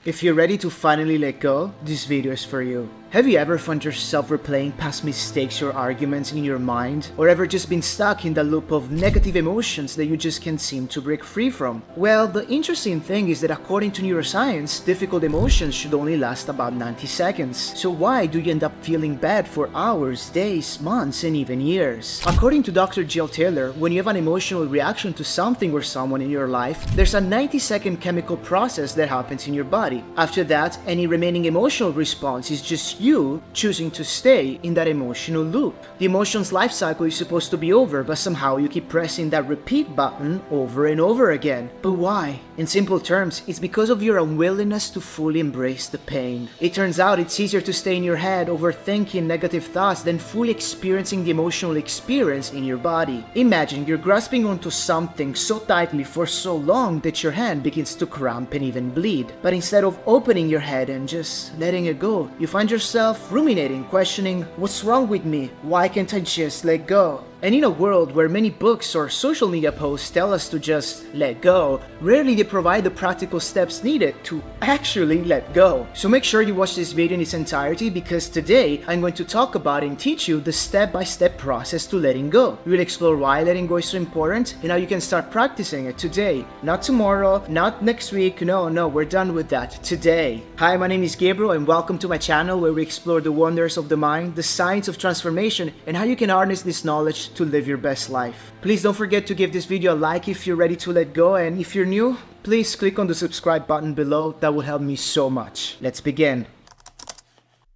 If you're ready to finally let go, this video is for you. Have you ever found yourself replaying past mistakes or arguments in your mind? Or ever just been stuck in the loop of negative emotions that you just can't seem to break free from? Well, the interesting thing is that according to neuroscience, difficult emotions should only last about 90 seconds. So why do you end up feeling bad for hours, days, months, and even years? According to Dr. Jill Taylor, when you have an emotional reaction to something or someone in your life, there's a 90-second chemical process that happens in your body. After that, any remaining emotional response is just you choosing to stay in that emotional loop. The emotions life cycle is supposed to be over, but somehow you keep pressing that repeat button over and over again. But why? In simple terms, it's because of your unwillingness to fully embrace the pain. It turns out it's easier to stay in your head overthinking negative thoughts than fully experiencing the emotional experience in your body. Imagine you're grasping onto something so tightly for so long that your hand begins to cramp and even bleed. But instead of opening your head and just letting it go, you find yourself ruminating, questioning, what's wrong with me? Why can't I just let go? And in a world where many books or social media posts tell us to just let go, rarely they provide the practical steps needed to actually let go. So make sure you watch this video in its entirety, because today I'm going to talk about and teach you the step-by-step process to letting go. We'll explore why letting go is so important and how you can start practicing it today. Not tomorrow, not next week, no, we're done with that. Today. Hi, my name is Gabriel and welcome to my channel where we explore the wonders of the mind, the science of transformation, and how you can harness this knowledge to live your best life. Please don't forget to give this video a like if you're ready to let go, and if you're new, please click on the subscribe button below. That will help me so much. Let's begin.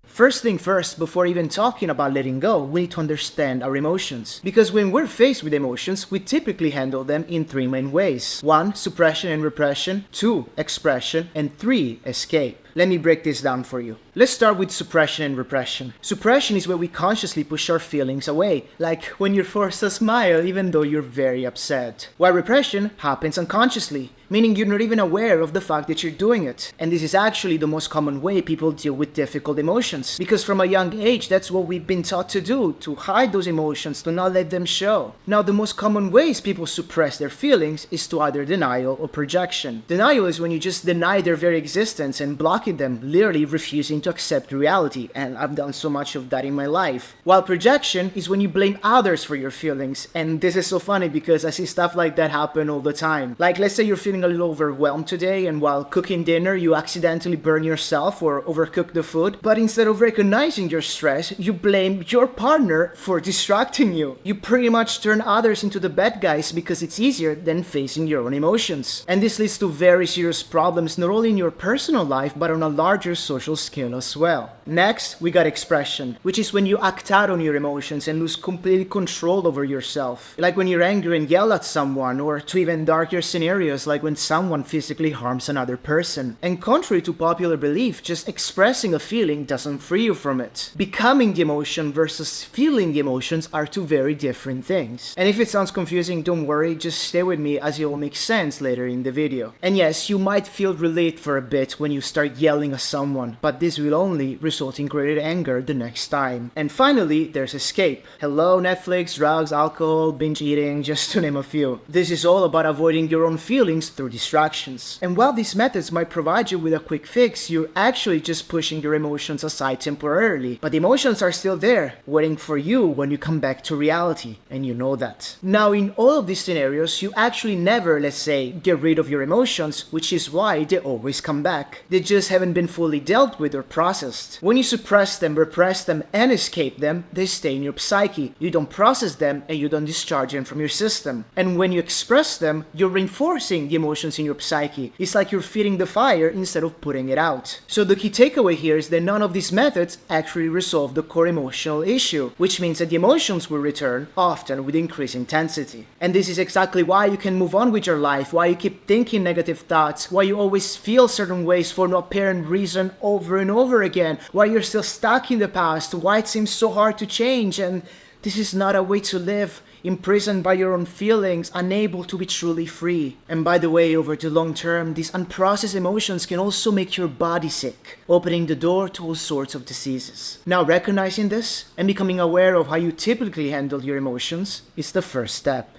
First thing first, before even talking about letting go, we need to understand our emotions. Because when we're faced with emotions, we typically handle them in three main ways. 1. Suppression and repression. 2. Expression. And 3. Escape. Let me break this down for you. Let's start with suppression and repression. Suppression is where we consciously push our feelings away, like when you're forced to smile even though you're very upset. While repression happens unconsciously, meaning you're not even aware of the fact that you're doing it. And this is actually the most common way people deal with difficult emotions, because from a young age, that's what we've been taught to do, to hide those emotions, to not let them show. Now, the most common ways people suppress their feelings is to either denial or projection. Denial is when you just deny their very existence and block them, literally refusing to accept reality, and I've done so much of that in my life. While projection is when you blame others for your feelings, and this is so funny because I see stuff like that happen all the time. Like, let's say you're feeling a little overwhelmed today, and while cooking dinner you accidentally burn yourself or overcook the food, but instead of recognizing your stress, you blame your partner for distracting you. You pretty much turn others into the bad guys because it's easier than facing your own emotions. And this leads to very serious problems not only in your personal life but on a larger social scale as well. Next, we got expression, which is when you act out on your emotions and lose complete control over yourself. Like when you're angry and yell at someone, or to even darker scenarios like when someone physically harms another person. And contrary to popular belief, just expressing a feeling doesn't free you from it. Becoming the emotion versus feeling the emotions are two very different things. And if it sounds confusing, don't worry, just stay with me as it will make sense later in the video. And yes, you might feel relieved for a bit when you start yelling at someone, but this will only result in greater anger the next time. And finally, there's escape. Hello, Netflix, drugs, alcohol, binge eating, just to name a few. This is all about avoiding your own feelings through distractions. And while these methods might provide you with a quick fix, you're actually just pushing your emotions aside temporarily. But the emotions are still there, waiting for you when you come back to reality, and you know that. Now, in all of these scenarios, you actually never, let's say, get rid of your emotions, which is why they always come back. They just haven't been fully dealt with or processed. When you suppress them, repress them, and escape them, they stay in your psyche. You don't process them and you don't discharge them from your system. And when you express them, you're reinforcing the emotions in your psyche. It's like you're feeding the fire instead of putting it out. So the key takeaway here is that none of these methods actually resolve the core emotional issue, which means that the emotions will return, often with increased intensity. And this is exactly why you can move on with your life, why you keep thinking negative thoughts, why you always feel certain ways for no apparent reason over and over again, why you're still stuck in the past, why it seems so hard to change. And this is not a way to live, imprisoned by your own feelings, unable to be truly free. And by the way, over the long term, these unprocessed emotions can also make your body sick, opening the door to all sorts of diseases. Now, recognizing this and becoming aware of how you typically handle your emotions is the first step.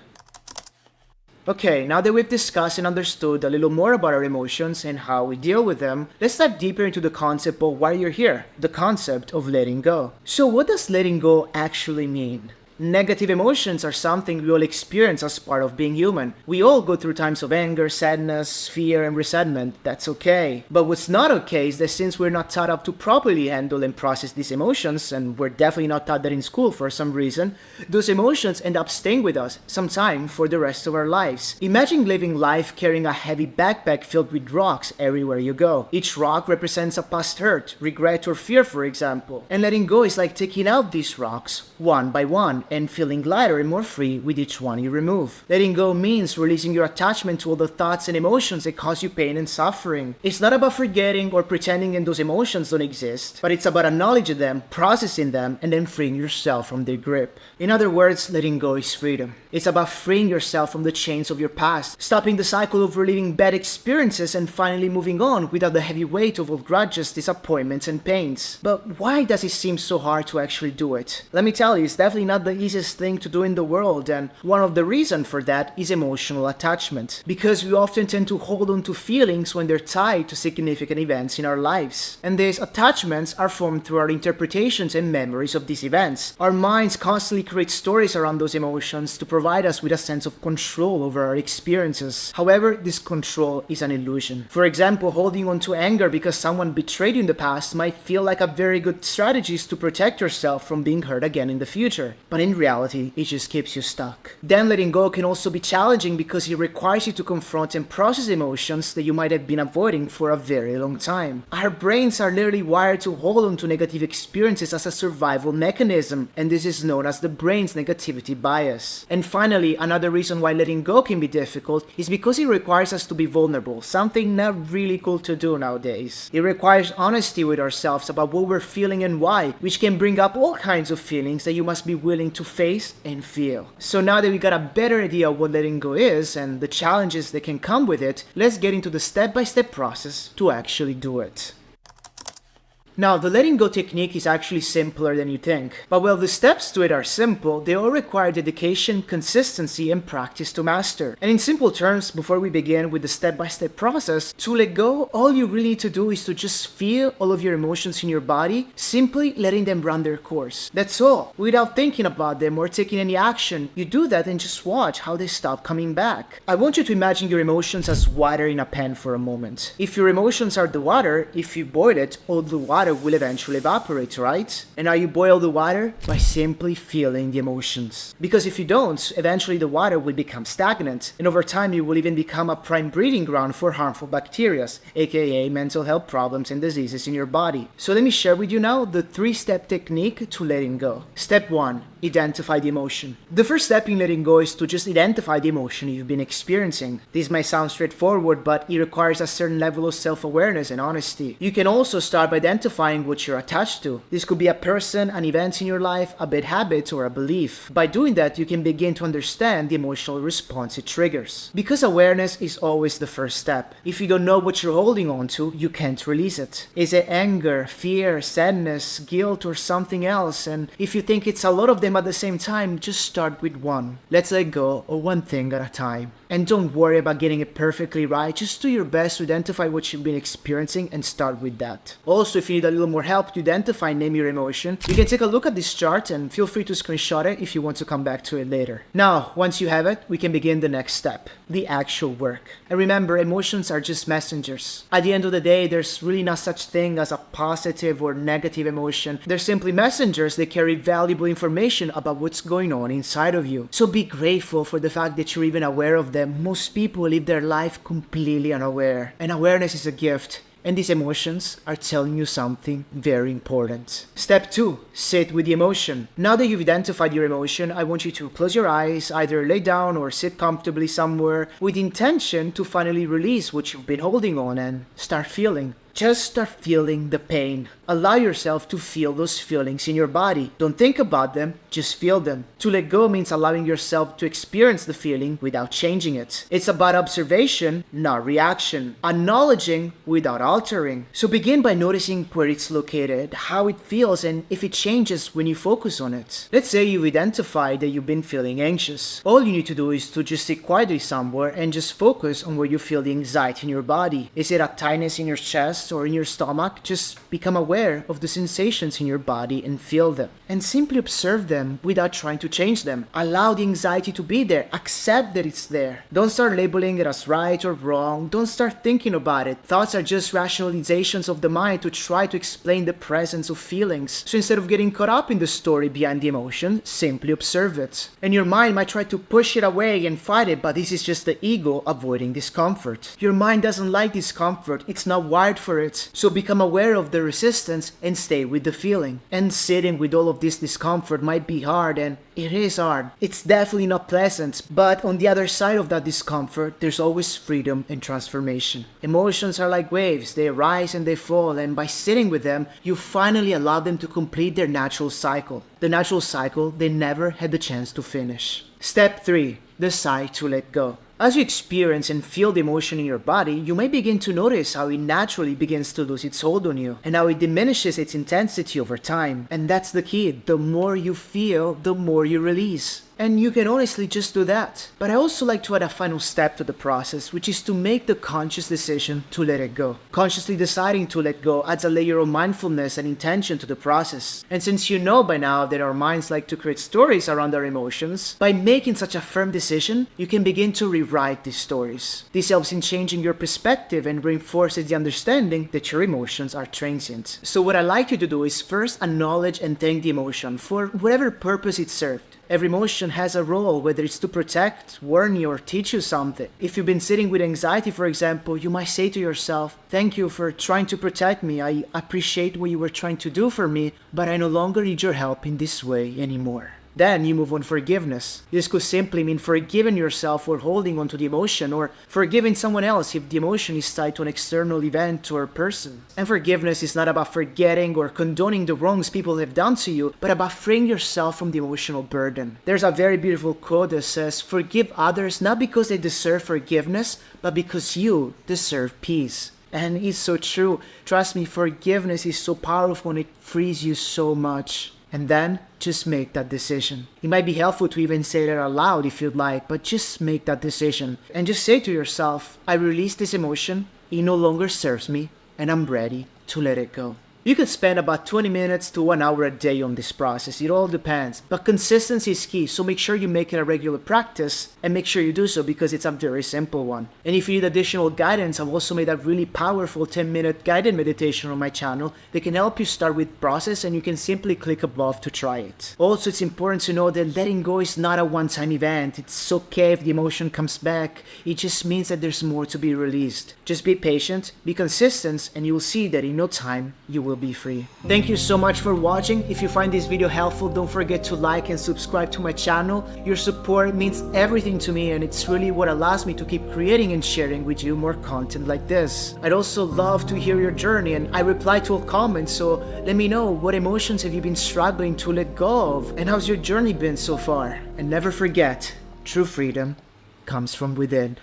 Okay, now that we've discussed and understood a little more about our emotions and how we deal with them, let's dive deeper into the concept of why you're here, the concept of letting go. So what does letting go actually mean? Negative emotions are something we all experience as part of being human. We all go through times of anger, sadness, fear, and resentment. That's okay. But what's not okay is that since we're not taught up to properly handle and process these emotions, and we're definitely not taught that in school for some reason, those emotions end up staying with us sometime for the rest of our lives. Imagine living life carrying a heavy backpack filled with rocks everywhere you go. Each rock represents a past hurt, regret, or fear, for example. And letting go is like taking out these rocks one by one and feeling lighter and more free with each one you remove. Letting go means releasing your attachment to all the thoughts and emotions that cause you pain and suffering. It's not about forgetting or pretending that those emotions don't exist, but it's about acknowledging them, processing them, and then freeing yourself from their grip. In other words, letting go is freedom. It's about freeing yourself from the chains of your past, stopping the cycle of reliving bad experiences, and finally moving on without the heavy weight of old grudges, disappointments, and pains. But why does it seem so hard to actually do it? Let me tell you, it's definitely not the easiest thing to do in the world, and one of the reasons for that is emotional attachment. Because we often tend to hold on to feelings when they're tied to significant events in our lives. And these attachments are formed through our interpretations and memories of these events. Our minds constantly create stories around those emotions to provide us with a sense of control over our experiences. However, this control is an illusion. For example, holding on to anger because someone betrayed you in the past might feel like a very good strategy to protect yourself from being hurt again in the future. But in reality, it just keeps you stuck. Then letting go can also be challenging because it requires you to confront and process emotions that you might have been avoiding for a very long time. Our brains are literally wired to hold on to negative experiences as a survival mechanism, and this is known as the brain's negativity bias. And finally, another reason why letting go can be difficult is because it requires us to be vulnerable, something not really cool to do nowadays. It requires honesty with ourselves about what we're feeling and why, which can bring up all kinds of feelings that you must be willing to face and feel. So now that we got a better idea of what letting go is and the challenges that can come with it, let's get into the step-by-step process to actually do it. Now, the letting go technique is actually simpler than you think. But while the steps to it are simple, they all require dedication, consistency, and practice to master. And in simple terms, before we begin with the step-by-step process, to let go, all you really need to do is to just feel all of your emotions in your body, simply letting them run their course. That's all. Without thinking about them or taking any action, you do that and just watch how they stop coming back. I want you to imagine your emotions as water in a pan for a moment. If your emotions are the water, if you boil it, all the water will eventually evaporate, right? And how you boil the water? By simply feeling the emotions. Because if you don't, eventually the water will become stagnant, and over time you will even become a prime breeding ground for harmful bacteria, aka mental health problems and diseases in your body. So let me share with you now the 3-step technique to letting go. Step 1. Identify the emotion. The first step in letting go is to just identify the emotion you've been experiencing. This might sound straightforward, but it requires a certain level of self-awareness and honesty. You can also start by identifying what you're attached to. This could be a person, an event in your life, a bad habit, or a belief. By doing that, you can begin to understand the emotional response it triggers. Because awareness is always the first step. If you don't know what you're holding on to, you can't release it. Is it anger, fear, sadness, guilt, or something else? And if you think it's a lot of them at the same time, just start with one. Let's let go of one thing at a time. And don't worry about getting it perfectly right, just do your best to identify what you've been experiencing and start with that. Also, if you need a little more help to identify and name your emotion, you can take a look at this chart and feel free to screenshot it if you want to come back to it later. Now, once you have it, we can begin the next step, the actual work. And remember, emotions are just messengers. At the end of the day, there's really not such thing as a positive or negative emotion. They're simply messengers that carry valuable information about what's going on inside of you. So be grateful for the fact that you're even aware of them. Most people live their life completely unaware, and awareness is a gift. And these emotions are telling you something very important. Step 2. Sit with the emotion. Now that you've identified your emotion, I want you to close your eyes, either lay down or sit comfortably somewhere with intention to finally release what you've been holding on and start feeling. Just start feeling the pain. Allow yourself to feel those feelings in your body. Don't think about them, just feel them. To let go means allowing yourself to experience the feeling without changing it. It's about observation, not reaction. Acknowledging without altering. So begin by noticing where it's located, how it feels, and if it changes when you focus on it. Let's say you've identified that you've been feeling anxious. All you need to do is to just sit quietly somewhere and just focus on where you feel the anxiety in your body. Is it a tightness in your chest or in your stomach? Just become aware of the sensations in your body and feel them. And simply observe them without trying to change them. Allow the anxiety to be there. Accept that it's there. Don't start labeling it as right or wrong. Don't start thinking about it. Thoughts are just rationalizations of the mind to try to explain the presence of feelings. So instead of getting caught up in the story behind the emotion, simply observe it. And your mind might try to push it away and fight it, but this is just the ego avoiding discomfort. Your mind doesn't like discomfort. It's not wired for it. So become aware of the resistance and stay with the feeling. And sitting with all of this discomfort might be hard, and it is hard. It's definitely not pleasant, but on the other side of that discomfort, there's always freedom and transformation. Emotions are like waves. They rise and they fall, and by sitting with them, you finally allow them to complete their natural cycle. The natural cycle they never had the chance to finish. Step 3. Decide to let go. As you experience and feel the emotion in your body, you may begin to notice how it naturally begins to lose its hold on you and how it diminishes its intensity over time. And that's the key. The more you feel, the more you release. And you can honestly just do that. But I also like to add a final step to the process, which is to make the conscious decision to let it go. Consciously deciding to let go adds a layer of mindfulness and intention to the process. And since you know by now that our minds like to create stories around our emotions, by making such a firm decision, you can begin to rewrite these stories. This helps in changing your perspective and reinforces the understanding that your emotions are transient. So what I like you to do is first acknowledge and thank the emotion for whatever purpose it served. Every emotion has a role, whether it's to protect, warn you, or teach you something. If you've been sitting with anxiety, for example, you might say to yourself, "Thank you for trying to protect me. I appreciate what you were trying to do for me, but I no longer need your help in this way anymore." Then you move on forgiveness. This could simply mean forgiving yourself for holding onto the emotion, or forgiving someone else if the emotion is tied to an external event or person. And forgiveness is not about forgetting or condoning the wrongs people have done to you, but about freeing yourself from the emotional burden. There's a very beautiful quote that says, "Forgive others not because they deserve forgiveness, but because you deserve peace." And it's so true. Trust me, forgiveness is so powerful and it frees you so much. And then, just make that decision. It might be helpful to even say that out loud if you'd like, but just make that decision. And just say to yourself, "I release this emotion, it no longer serves me, and I'm ready to let it go." You could spend about 20 minutes to 1 hour a day on this process. It all depends. But consistency is key, so make sure you make it a regular practice and make sure you do so because it's a very simple one. And if you need additional guidance, I've also made a really powerful 10-minute guided meditation on my channel that can help you start with process, and you can simply click above to try it. Also, it's important to know that letting go is not a one-time event. It's okay if the emotion comes back. It just means that there's more to be released. Just be patient, be consistent, and you'll see that in no time, you will be free. Thank you so much for watching. If you find this video helpful, don't forget to like and subscribe to my channel. Your support means everything to me, and it's really what allows me to keep creating and sharing with you more content like this. I'd also love to hear your journey, and I reply to all comments, so let me know what emotions have you been struggling to let go of, and how's your journey been so far. And never forget, true freedom comes from within.